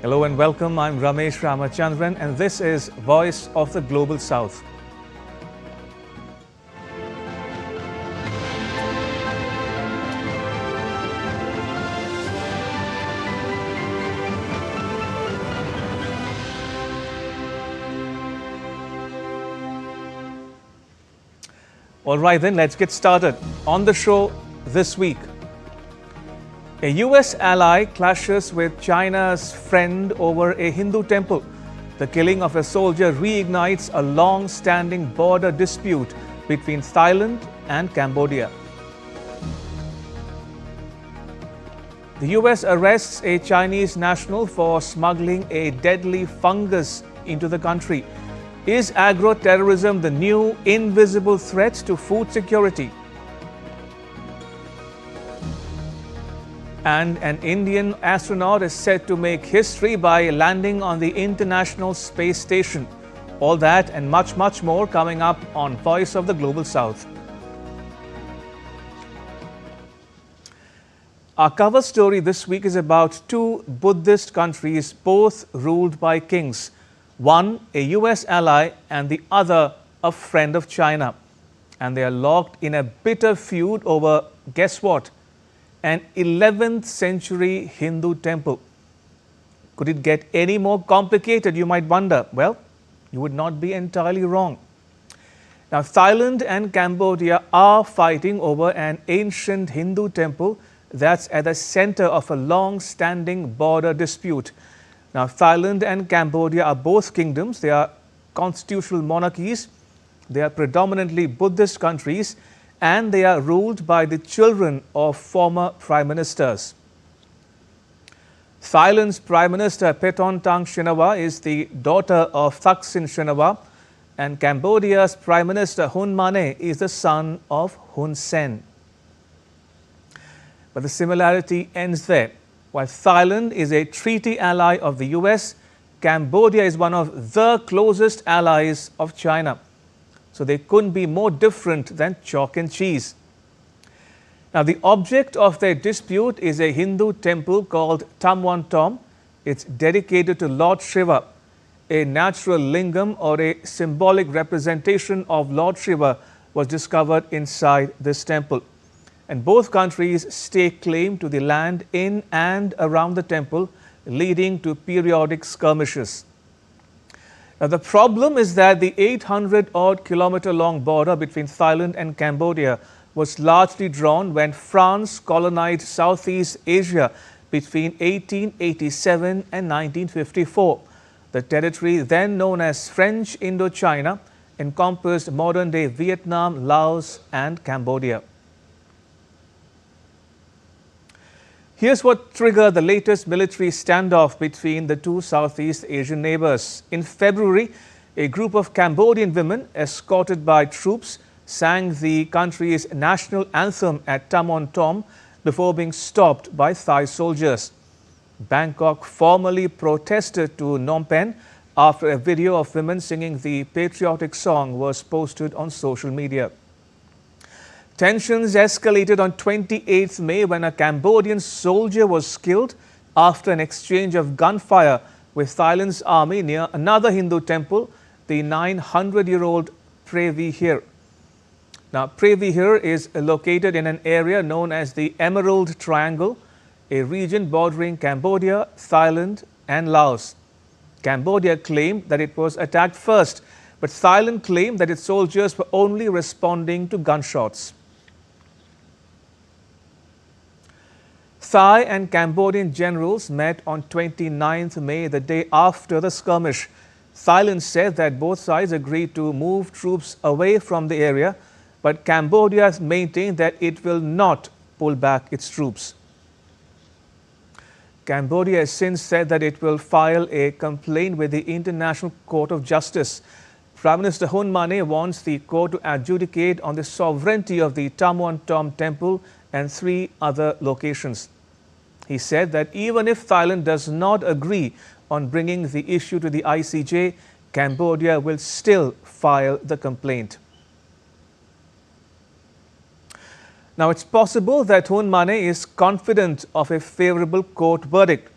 Hello and welcome. I'm Ramesh Ramachandran and this is Voice of the Global South. All right then, let's get started. On the show this week, a US ally clashes with China's friend over a Hindu temple. The killing of a soldier reignites a long-standing border dispute between Thailand and Cambodia. The US arrests a Chinese national for smuggling a deadly fungus into the country. Is agro-terrorism the new invisible threat to food security? And an Indian astronaut is said to make history by landing on the International Space Station. All that and much more coming up on Voice of the Global South. Our cover story this week is about two Buddhist countries, both ruled by kings. One, a US ally, and the other, a friend of China. And they are locked in a bitter feud over, guess what? An 11th century Hindu temple. Could it get any more complicated, you might wonder? Well, you would not be entirely wrong. Now, Thailand and Cambodia are fighting over an ancient Hindu temple that's at the center of a long-standing border dispute. Now, Thailand and Cambodia are both kingdoms. They are constitutional monarchies. They are predominantly Buddhist countries, and they are ruled by the children of former prime ministers. Thailand's Prime Minister Paetongtarn Shinawatra is the daughter of Thaksin Shinawatra, and Cambodia's Prime Minister Hun Manet is the son of Hun Sen. But the similarity ends there. While Thailand is a treaty ally of the US, Cambodia is one of the closest allies of China. So they couldn't be more different than chalk and cheese. Now, the object of their dispute is a Hindu temple called Tamwan Tom. It's dedicated to Lord Shiva. A natural lingam or a symbolic representation of Lord Shiva was discovered inside this temple. And both countries stake claim to the land in and around the temple, leading to periodic skirmishes. Now, the problem is that the 800-odd kilometer-long border between Thailand and Cambodia was largely drawn when France colonized Southeast Asia between 1887 and 1954. The territory, then known as French Indochina, encompassed modern-day Vietnam, Laos, and Cambodia. Here's what triggered the latest military standoff between the two Southeast Asian neighbors. In February, a group of Cambodian women, escorted by troops, sang the country's national anthem at Tamwan Tom before being stopped by Thai soldiers. Bangkok formally protested to Phnom Penh after a video of women singing the patriotic song was posted on social media. Tensions escalated on 28th May when a Cambodian soldier was killed after an exchange of gunfire with Thailand's army near another Hindu temple, the 900-year-old Previhir. Now, Previhir is located in an area known as the Emerald Triangle, a region bordering Cambodia, Thailand, and Laos. Cambodia claimed that it was attacked first, but Thailand claimed that its soldiers were only responding to gunshots. Thai and Cambodian generals met on 29th May, the day after the skirmish. Thailand said that both sides agreed to move troops away from the area, but Cambodia maintained that it will not pull back its troops. Cambodia has since said that it will file a complaint with the International Court of Justice. Prime Minister Hun Manet wants the court to adjudicate on the sovereignty of the Tamwan Tom temple and 3 other locations. He said that even if Thailand does not agree on bringing the issue to the ICJ, Cambodia will still file the complaint. Now, it's possible that Hun Manet is confident of a favorable court verdict.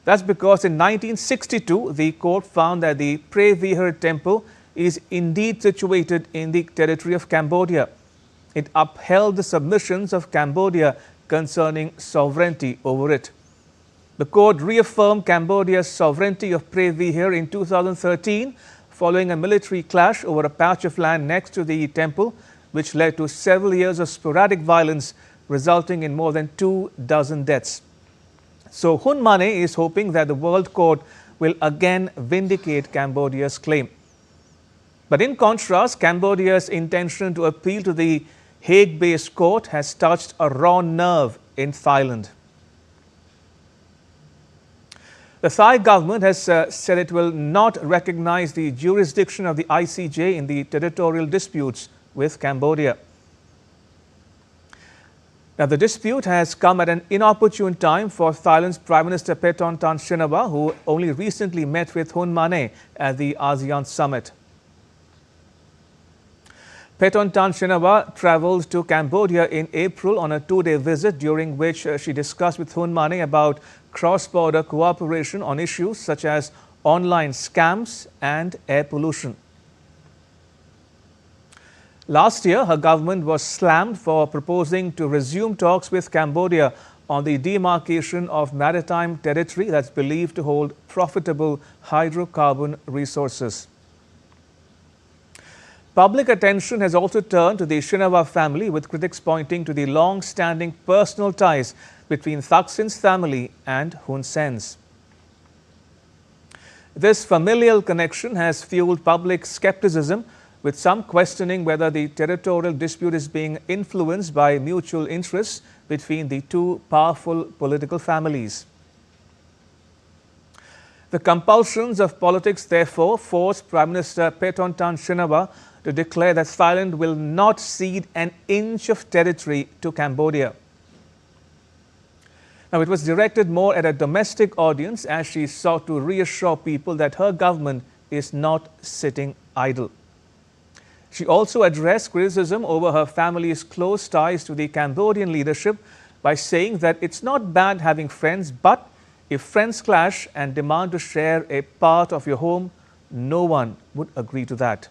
That's because in 1962, the court found that the Previhar temple is indeed situated in the territory of Cambodia. It upheld the submissions of Cambodia concerning sovereignty over it. The court reaffirmed Cambodia's sovereignty of Previhar in 2013 following a military clash over a patch of land next to the temple, which led to several years of sporadic violence, resulting in more than 24 deaths. So Hun Mane is hoping that the World Court will again vindicate Cambodia's claim. But in contrast, Cambodia's intention to appeal to the Hague-based court has touched a raw nerve in Thailand. The Thai government has said it will not recognize the jurisdiction of the ICJ in the territorial disputes with Cambodia. Now, the dispute has come at an inopportune time for Thailand's Prime Minister Paetongtarn Shinawatra, who only recently met with Hun Mane at the ASEAN summit. Paetongtarn Shinawatra travelled to Cambodia in April on a two-day visit, during which she discussed with Hun Mane about cross-border cooperation on issues such as online scams and air pollution. Last year, her government was slammed for proposing to resume talks with Cambodia on the demarcation of maritime territory that's believed to hold profitable hydrocarbon resources. Public attention has also turned to the Shinawatra family, with critics pointing to the long-standing personal ties between Thaksin's family and Hun Sen's. This familial connection has fueled public skepticism, with some questioning whether the territorial dispute is being influenced by mutual interests between the two powerful political families. The compulsions of politics, therefore, forced Prime Minister Paetongtarn Shinawatra to declare that Thailand will not cede an inch of territory to Cambodia. Now, it was directed more at a domestic audience, as she sought to reassure people that her government is not sitting idle. She also addressed criticism over her family's close ties to the Cambodian leadership by saying that it's not bad having friends, but if friends clash and demand to share a part of your home, no one would agree to that.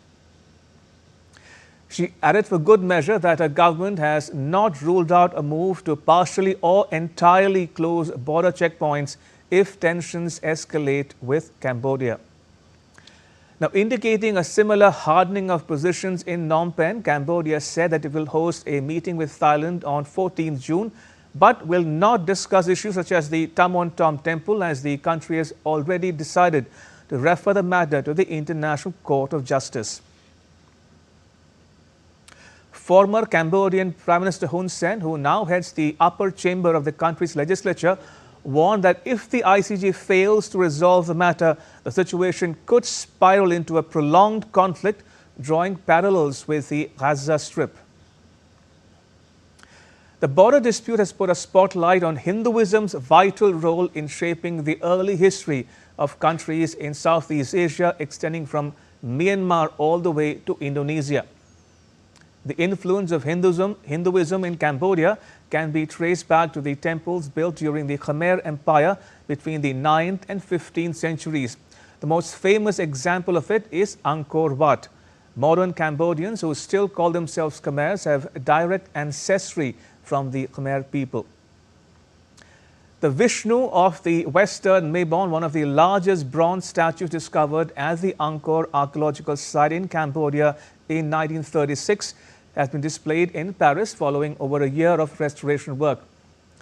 She added for good measure that her government has not ruled out a move to partially or entirely close border checkpoints if tensions escalate with Cambodia. Now, indicating a similar hardening of positions in Phnom Penh, Cambodia said that it will host a meeting with Thailand on 14th June, but will not discuss issues such as the Tamon Tom temple, as the country has already decided to refer the matter to the International Court of Justice. Former Cambodian Prime Minister Hun Sen, who now heads the upper chamber of the country's legislature, warned that if the ICJ fails to resolve the matter, the situation could spiral into a prolonged conflict, drawing parallels with the Gaza Strip. The border dispute has put a spotlight on Hinduism's vital role in shaping the early history of countries in Southeast Asia, extending from Myanmar all the way to Indonesia. The influence of Hinduism in Cambodia can be traced back to the temples built during the Khmer Empire between the 9th and 15th centuries. The most famous example of it is Angkor Wat. Modern Cambodians who still call themselves Khmers have direct ancestry from the Khmer people. The Vishnu of the Western Mabon, one of the largest bronze statues discovered at the Angkor archaeological site in Cambodia in 1936, has been displayed in Paris following over a year of restoration work.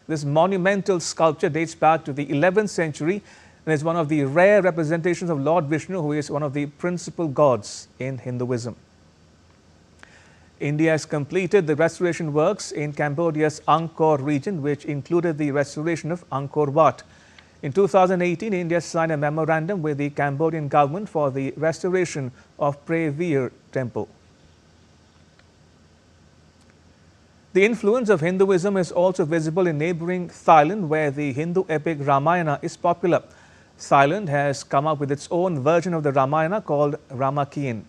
This monumental sculpture dates back to the 11th century and is one of the rare representations of Lord Vishnu, who is one of the principal gods in Hinduism. India has completed the restoration works in Cambodia's Angkor region, which included the restoration of Angkor Wat. In 2018, India signed a memorandum with the Cambodian government for the restoration of Previhar temple. The influence of Hinduism is also visible in neighboring Thailand, where the Hindu epic Ramayana is popular. Thailand has come up with its own version of the Ramayana called Ramakien.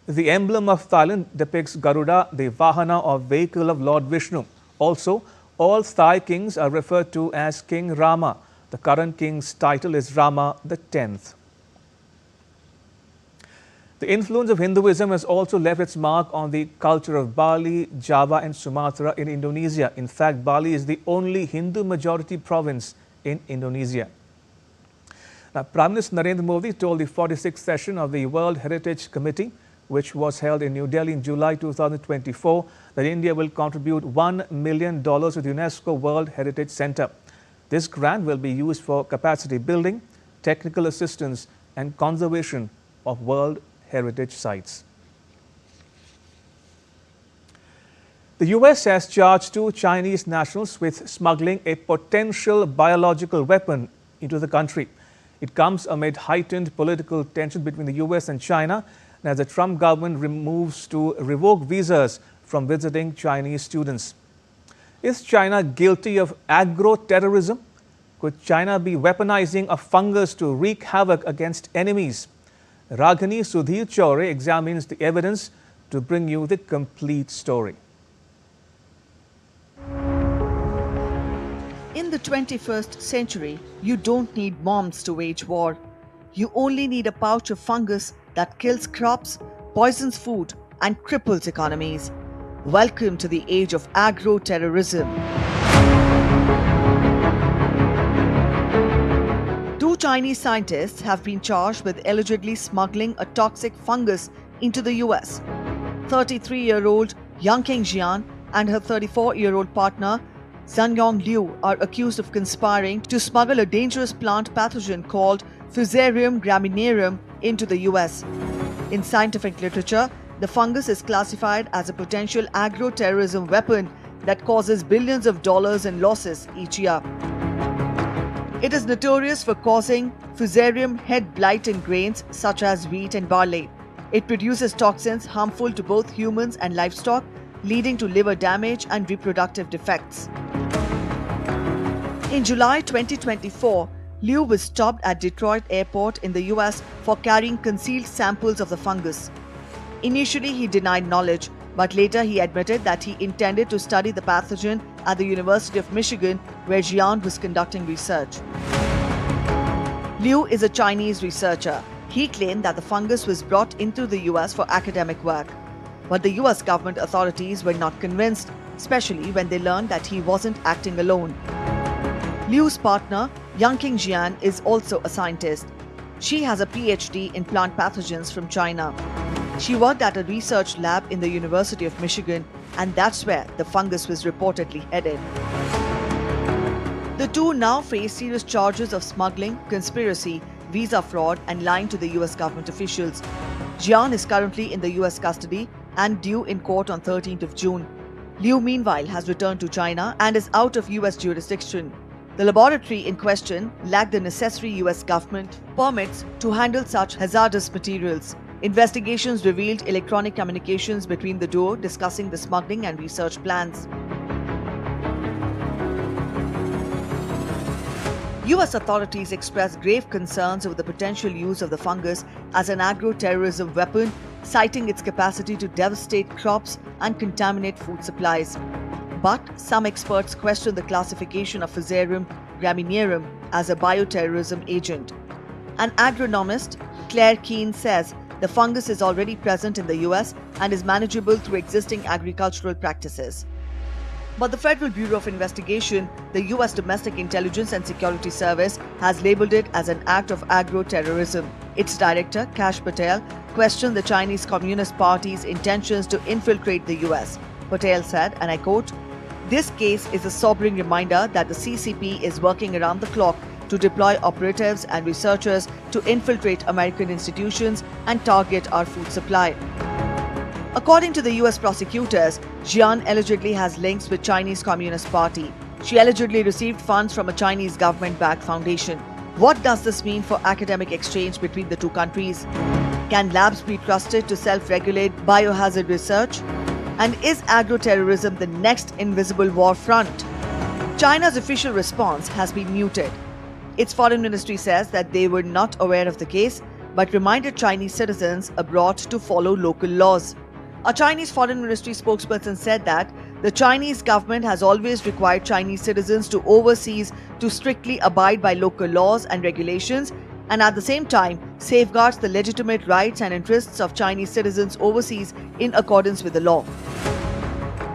The emblem of Thailand depicts Garuda, the Vahana or vehicle of Lord Vishnu. Also, All Thai kings are referred to as King Rama. The current king's title is Rama the 10th. The influence of Hinduism has also left its mark on the culture of Bali, Java and Sumatra in Indonesia. In fact, Bali is the only Hindu-majority province in Indonesia. Now, Prime Minister Narendra Modi told the 46th session of the World Heritage Committee, which was held in New Delhi in July 2024, that India will contribute $1 million to the UNESCO World Heritage Centre. This grant will be used for capacity building, technical assistance and conservation of World Heritage Sites. The US has charged 2 Chinese nationals with smuggling a potential biological weapon into the country. It comes amid heightened political tension between the US and China, as the Trump government moves to revoke visas from visiting Chinese students. Is China guilty of agro-terrorism? Could China be weaponizing a fungus to wreak havoc against enemies? Raghani Sudhir Chaure examines the evidence to bring you the complete story. In the 21st century, you don't need bombs to wage war. You only need a pouch of fungus that kills crops, poisons food, and cripples economies. Welcome to the age of agro-terrorism. 2 Chinese scientists have been charged with allegedly smuggling a toxic fungus into the US. 33-year-old Yang Kengjian and her 34-year-old partner Zhanyong Liu are accused of conspiring to smuggle a dangerous plant pathogen called Fusarium graminearum into the US. In scientific literature, the fungus is classified as a potential agro-terrorism weapon that causes billions of dollars in losses each year. It is notorious for causing Fusarium head blight in grains such as wheat and barley. It produces toxins harmful to both humans and livestock, leading to liver damage and reproductive defects. In July 2024, Liu was stopped at Detroit Airport in the US for carrying concealed samples of the fungus. Initially, he denied knowledge, but later he admitted that he intended to study the pathogen at the University of Michigan, where Jian was conducting research. Liu is a Chinese researcher. He claimed that the fungus was brought into the US for academic work. But the US government authorities were not convinced, especially when they learned that he wasn't acting alone. Liu's partner, Yang Kengjian, is also a scientist. She has a PhD in plant pathogens from China. She worked at a research lab in the University of Michigan, and that's where the fungus was reportedly headed. The two now face serious charges of smuggling, conspiracy, visa fraud, and lying to the US government officials. Jian is currently in the US custody and due in court on 13th of June. Liu, meanwhile, has returned to China and is out of US jurisdiction. The laboratory in question lacked the necessary US government permits to handle such hazardous materials. Investigations revealed electronic communications between the duo discussing the smuggling and research plans. US authorities expressed grave concerns over the potential use of the fungus as an agro-terrorism weapon, citing its capacity to devastate crops and contaminate food supplies. But some experts question the classification of Fusarium graminearum as a bioterrorism agent. An agronomist, Claire Keane, says the fungus is already present in the US and is manageable through existing agricultural practices. But the Federal Bureau of Investigation, the US Domestic Intelligence and Security Service, has labeled it as an act of agro-terrorism. Its director, Kash Patel, questioned the Chinese Communist Party's intentions to infiltrate the US. Patel said, and I quote, "This case is a sobering reminder that the CCP is working around the clock to deploy operatives and researchers to infiltrate American institutions and target our food supply." According to the US prosecutors, Jian allegedly has links with Chinese Communist Party. She allegedly received funds from a Chinese government-backed foundation. What does this mean for academic exchange between the two countries? Can labs be trusted to self-regulate biohazard research? And is agro-terrorism the next invisible war front? China's official response has been muted. Its foreign ministry says that they were not aware of the case, but reminded Chinese citizens abroad to follow local laws. A Chinese foreign ministry spokesperson said that The Chinese government has always required Chinese citizens to overseas to strictly abide by local laws and regulations, and at the same time safeguards the legitimate rights and interests of Chinese citizens overseas in accordance with the law.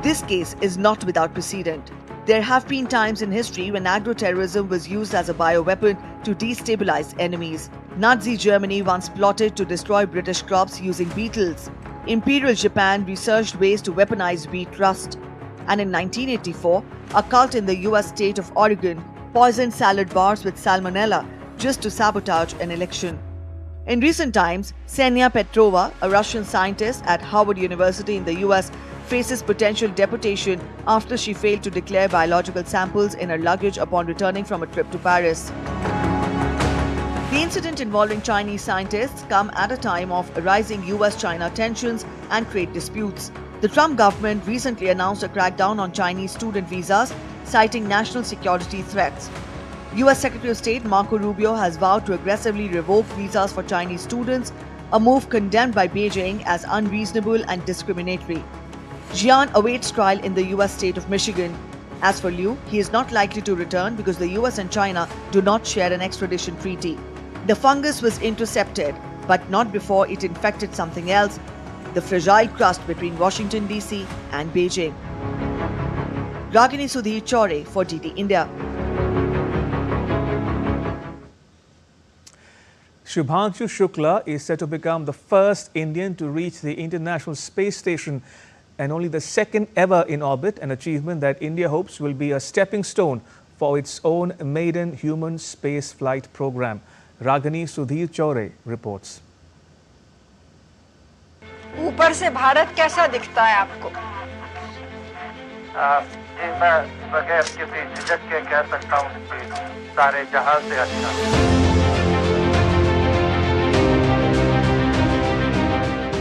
This case is not without precedent. There have been times in history when agro-terrorism was used as a bioweapon to destabilize enemies. Nazi Germany once plotted to destroy British crops using beetles. Imperial Japan researched ways to weaponize wheat rust. And in 1984, a cult in the US state of Oregon poisoned salad bars with salmonella just to sabotage an election. In recent times, Ksenia Petrova, a Russian scientist at Harvard University in the US, faces potential deportation after she failed to declare biological samples in her luggage upon returning from a trip to Paris. The incident involving Chinese scientists come at a time of rising US-China tensions and trade disputes. The Trump government recently announced a crackdown on Chinese student visas, citing national security threats. US Secretary of State Marco Rubio has vowed to aggressively revoke visas for Chinese students, a move condemned by Beijing as unreasonable and discriminatory. Jian awaits trial in the US state of Michigan. As for Liu, he is not likely to return because the US and China do not share an extradition treaty. The fungus was intercepted, but not before it infected something else, the fragile crust between Washington, D.C. and Beijing. Ragini Sudhir Chaure for DD India. Shubhanshu Shukla is set to become the first Indian to reach the International Space Station and only the second ever in orbit, an achievement that India hopes will be a stepping stone for its own maiden human space flight program. Ragini Sudhir Chaure reports. ऊपर से भारत कैसा दिखता है आपको? मैं बगैर किसी झिझक के कह सकता हूँ कि सारे जहां से अच्छा।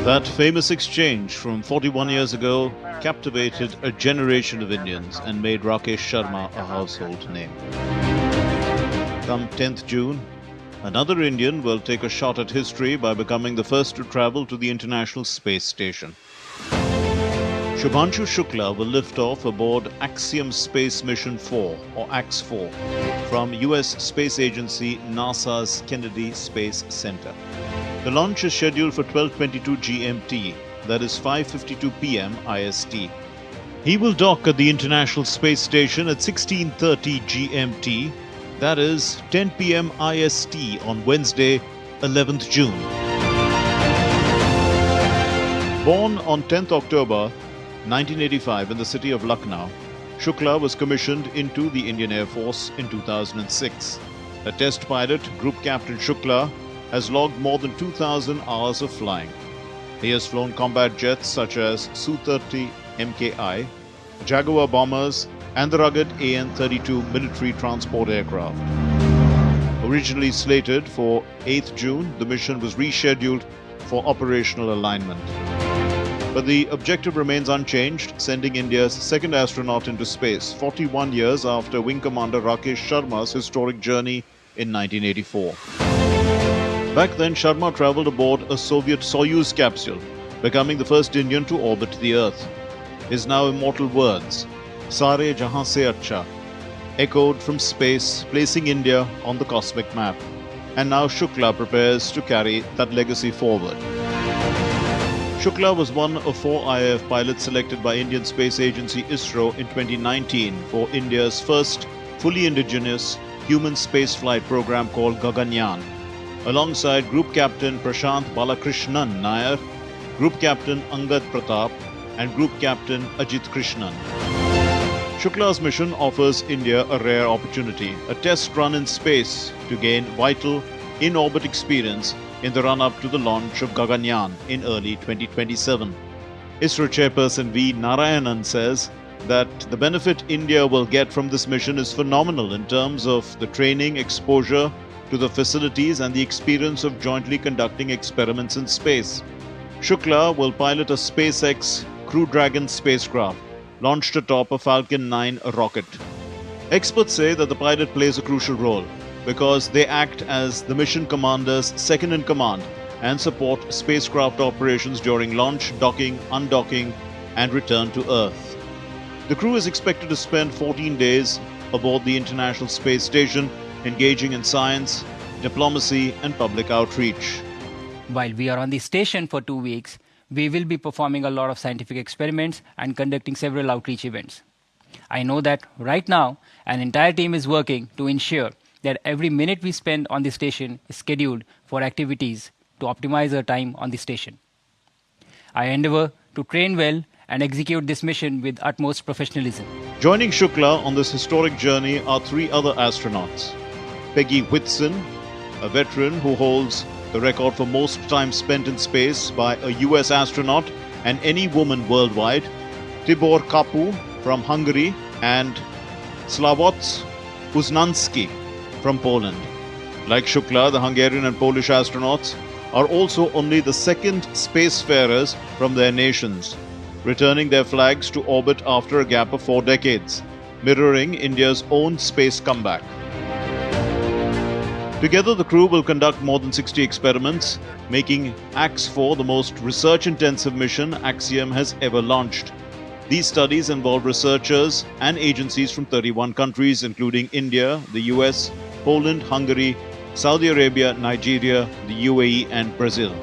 That famous exchange from 41 years ago captivated a generation of Indians and made Rakesh Sharma a household name. Come 10th June, another Indian will take a shot at history by becoming the first to travel to the International Space Station. Shubhanshu Shukla will lift off aboard Axiom Space Mission 4 or AX-4 from US Space Agency NASA's Kennedy Space Center. The launch is scheduled for 12:22 GMT, that is 5:52 p.m. IST. He will dock at the International Space Station at 16:30 GMT, that is 10 p.m. IST on Wednesday, 11th June. Born on 10th October 1985 in the city of Lucknow, Shukla was commissioned into the Indian Air Force in 2006. A test pilot, Group Captain Shukla, has logged more than 2,000 hours of flying. He has flown combat jets such as Su-30 MKI, Jaguar bombers, and the rugged AN-32 military transport aircraft. Originally slated for 8th June, the mission was rescheduled for operational alignment. But the objective remains unchanged, sending India's second astronaut into space 41 years after Wing Commander Rakesh Sharma's historic journey in 1984. Back then, Sharma travelled aboard a Soviet Soyuz capsule, becoming the first Indian to orbit the Earth. His now immortal words, "Sare jahan se acha," echoed from space, placing India on the cosmic map. And now Shukla prepares to carry that legacy forward. Shukla was one of 4 IAF pilots selected by Indian Space Agency ISRO in 2019 for India's first fully indigenous human spaceflight program called Gaganyaan, alongside Group Captain Prashant Balakrishnan Nair, Group Captain Angad Pratap, and Group Captain Ajit Krishnan. Shukla's mission offers India a rare opportunity, a test run in space to gain vital in-orbit experience in the run-up to the launch of Gaganyaan in early 2027. ISRO chairperson V. Narayanan says that the benefit India will get from this mission is phenomenal in terms of the training, exposure to the facilities and the experience of jointly conducting experiments in space. Shukla will pilot a SpaceX Crew Dragon spacecraft launched atop a Falcon 9 rocket. Experts say that the pilot plays a crucial role because they act as the mission commander's second in command and support spacecraft operations during launch, docking, undocking, and return to Earth. The crew is expected to spend 14 days aboard the International Space Station, engaging in science, diplomacy and public outreach. While we are on the station for 2 weeks, we will be performing a lot of scientific experiments and conducting several outreach events. I know that right now, an entire team is working to ensure that every minute we spend on the station is scheduled for activities to optimize our time on the station. I endeavor to train well and execute this mission with utmost professionalism. Joining Shukla on this historic journey are 3 other astronauts. Peggy Whitson, a veteran who holds the record for most time spent in space by a US astronaut and any woman worldwide, Tibor Kapu from Hungary, and Sławoc Uznanski from Poland. Like Shukla, the Hungarian and Polish astronauts are also only the second spacefarers from their nations, returning their flags to orbit after a gap of 4 decades, mirroring India's own space comeback. Together, the crew will conduct more than 60 experiments, making AX-4 the most research-intensive mission Axiom has ever launched. These studies involve researchers and agencies from 31 countries, including India, the US, Poland, Hungary, Saudi Arabia, Nigeria, the UAE, and Brazil.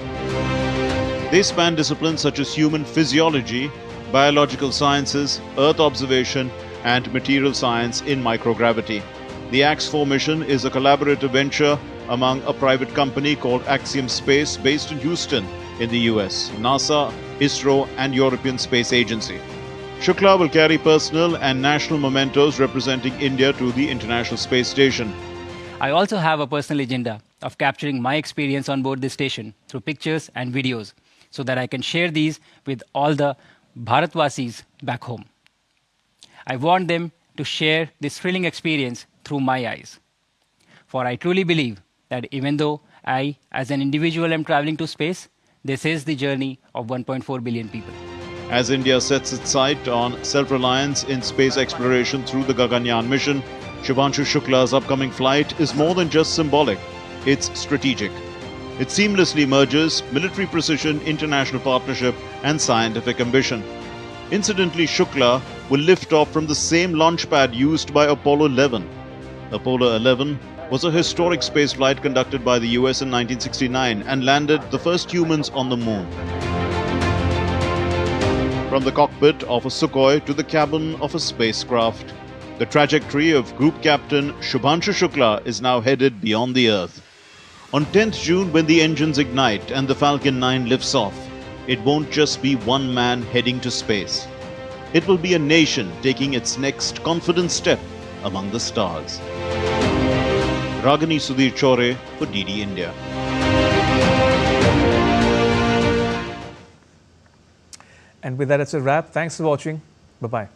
They span disciplines such as human physiology, biological sciences, Earth observation, and material science in microgravity. The AX-4 mission is a collaborative venture among a private company called Axiom Space based in Houston in the US, NASA, ISRO, and European Space Agency. Shukla will carry personal and national mementos representing India to the International Space Station. I also have a personal agenda of capturing my experience on board this station through pictures and videos so that I can share these with all the Bharatvasis back home. I want them to share this thrilling experience through my eyes. For I truly believe that even though I, as an individual, am traveling to space, this is the journey of 1.4 billion people. As India sets its sight on self-reliance in space exploration through the Gaganyaan mission, Shubhanshu Shukla's upcoming flight is more than just symbolic, it's strategic. It seamlessly merges military precision, international partnership, and scientific ambition. Incidentally, Shukla will lift off from the same launch pad used by Apollo 11. Apollo 11 was a historic spaceflight conducted by the US in 1969 and landed the first humans on the moon. From the cockpit of a Sukhoi to the cabin of a spacecraft, the trajectory of Group Captain Shubhanshu Shukla is now headed beyond the Earth. On 10th June, when the engines ignite and the Falcon 9 lifts off, it won't just be one man heading to space. It will be a nation taking its next confident step among the stars. Ragini Sudhir Chore for DD India. And with that, it's a wrap. Thanks for watching. Bye-bye.